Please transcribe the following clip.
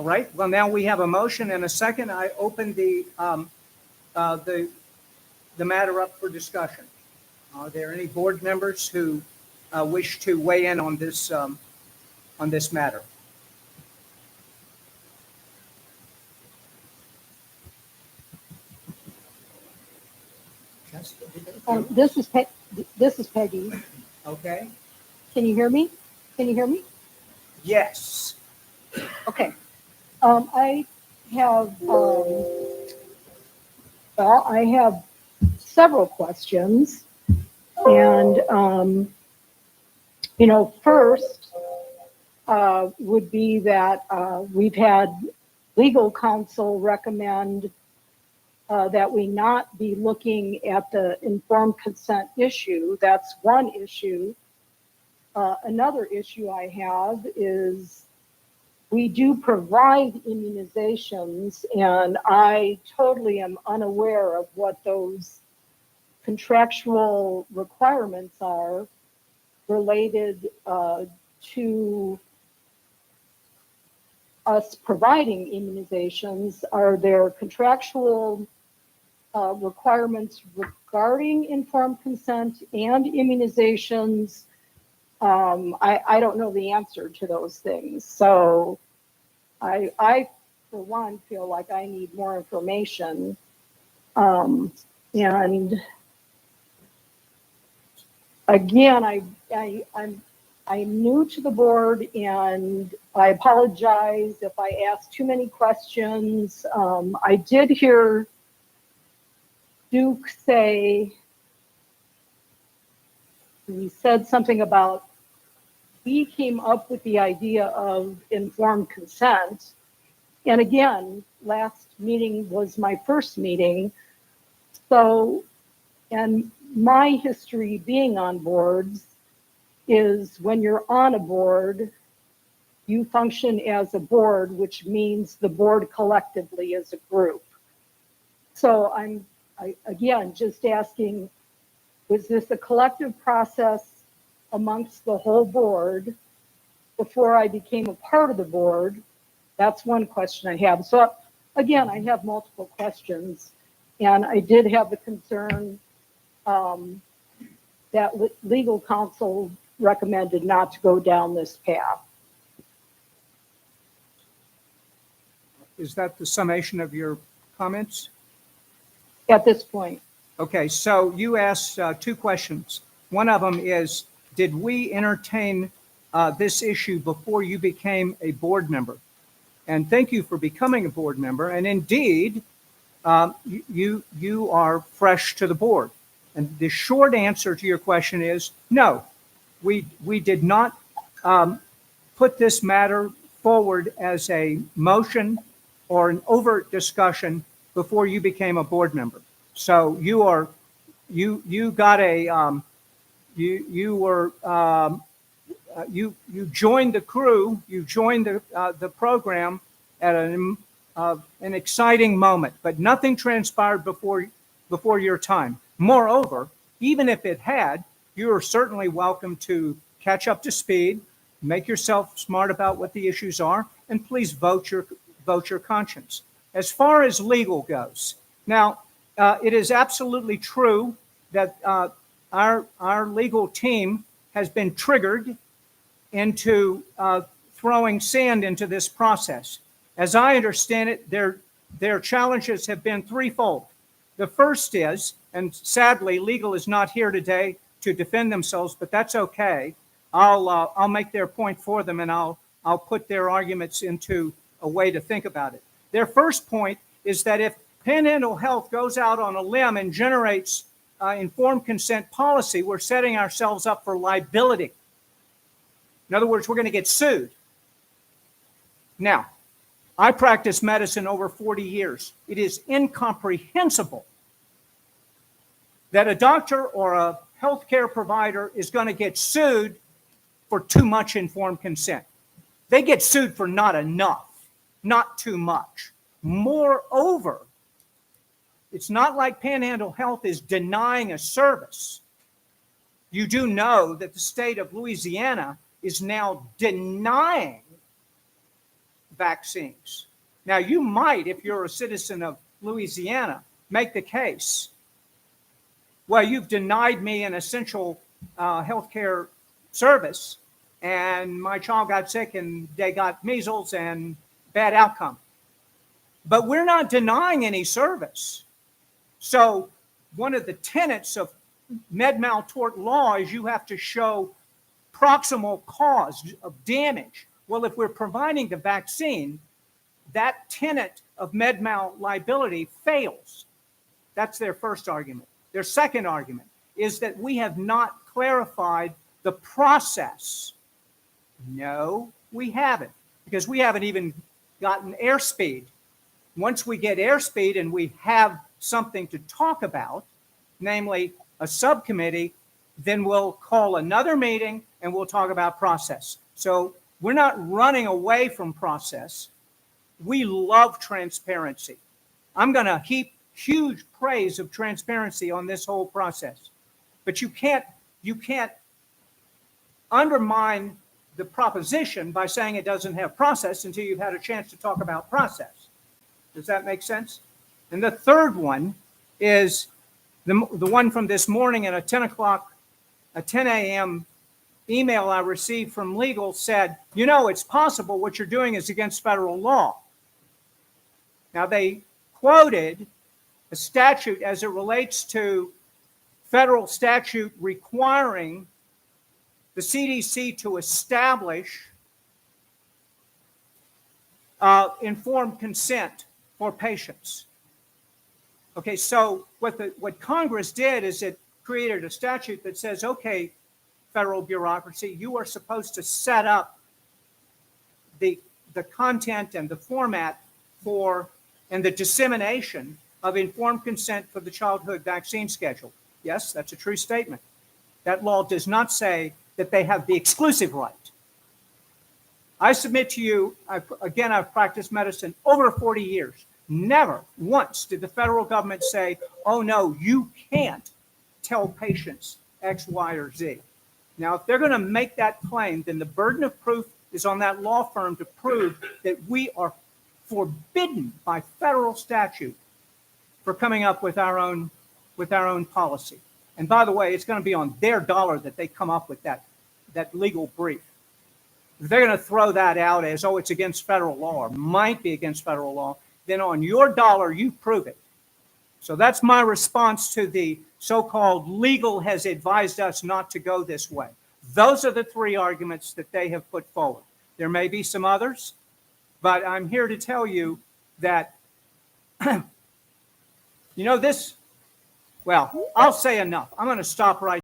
All right. Well, now we have a motion and a second. I open the matter up for discussion. Are there any board members who wish to weigh in on this matter? This is Peggy. Okay. Can you hear me? Can you hear me? Yes. Okay. I have I have several questions, and first would be that we've had legal counsel recommend that we not be looking at the informed consent issue. That's one issue. Another issue I have is we do provide immunizations, and I totally am unaware of what those contractual requirements are related to us providing immunizations. Are there contractual requirements regarding informed consent and immunizations? I don't know the answer to those things. So I for one, feel like I need more information. And again, I'm new to the board, and I apologize if I ask too many questions. I did hear Duke say, he said something about we came up with the idea of informed consent. And again, last meeting was my first meeting. So, and my history being on boards is when you're on a board, you function as a board, which means the board collectively is a group. So I again, just asking, was this a collective process amongst the whole board before I became a part of the board? That's one question I have. So again, I have multiple questions, and I did have the concern that legal counsel recommended not to go down this path. Is that the summation of your comments? At this point. Okay, so you asked two questions. One of them is, did we entertain this issue before you became a board member? And thank you for becoming a board member. And indeed, you are fresh to the board. And the short answer to your question is no. We did not put this matter forward as a motion or an overt discussion before you became a board member. So you joined the crew, you joined the program at an exciting moment, but nothing transpired before your time. Moreover, even if it had, you are certainly welcome to catch up to speed, make yourself smart about what the issues are, and please vote your conscience. As far as legal goes, now it is absolutely true that our legal team has been triggered into throwing sand into this process. As I understand it, their challenges have been threefold. The first is, and sadly, legal is not here today to defend themselves, but that's okay. I'll make their point for them, and I'll put their arguments into a way to think about it. Their first point is that if Panhandle Health goes out on a limb and generates informed consent policy, we're setting ourselves up for liability. In other words, we're going to get sued. Now, I practiced medicine over 40 years. It is incomprehensible that a doctor or a healthcare provider is going to get sued for too much informed consent. They get sued for not enough, not too much. Moreover, it's not like Panhandle Health is denying a service. You do know that the state of Louisiana is now denying vaccines. Now, you might, if you're a citizen of Louisiana, make the case, well, you've denied me an essential healthcare service, and my child got sick and they got measles and bad outcome. But we're not denying any service. So one of the tenets of med-mal tort law is you have to show proximal cause of damage. Well, if we're providing the vaccine, that tenet of med-mal liability fails. That's their first argument. Their second argument is that we have not clarified the process. No, we haven't, because we haven't even gotten airspeed. Once we get airspeed and we have something to talk about, namely a subcommittee, then we'll call another meeting and we'll talk about process. So we're not running away from process. We love transparency. I'm going to heap huge praise of transparency on this whole process. But you can't undermine the proposition by saying it doesn't have process until you've had a chance to talk about process. Does that make sense? And the third one is the one from this morning at a 10 a.m. email I received from legal said, you know, it's possible what you're doing is against federal law. Now, they quoted a statute as it relates to federal statute requiring the CDC to establish informed consent for patients. Okay, so what Congress did is it created a statute that says, okay, federal bureaucracy, you are supposed to set up the content and the format for and the dissemination of informed consent for the childhood vaccine schedule. Yes, that's a true statement. That law does not say that they have the exclusive right. I submit to you, I've practiced medicine over 40 years. Never once did the federal government say, oh no, you can't tell patients X, Y, or Z. Now, if they're going to make that claim, then the burden of proof is on that law firm to prove that we are forbidden by federal statute for coming up with our own policy. And by the way, it's going to be on their dollar that they come up with that legal brief. If they're going to throw that out as, oh, it's against federal law or might be against federal law, then on your dollar, you prove it. So that's my response to the so-called legal has advised us not to go this way. Those are the three arguments that they have put forward. There may be some others, but I'm here to tell you that, you know, well, I'll say enough. I'm going to stop right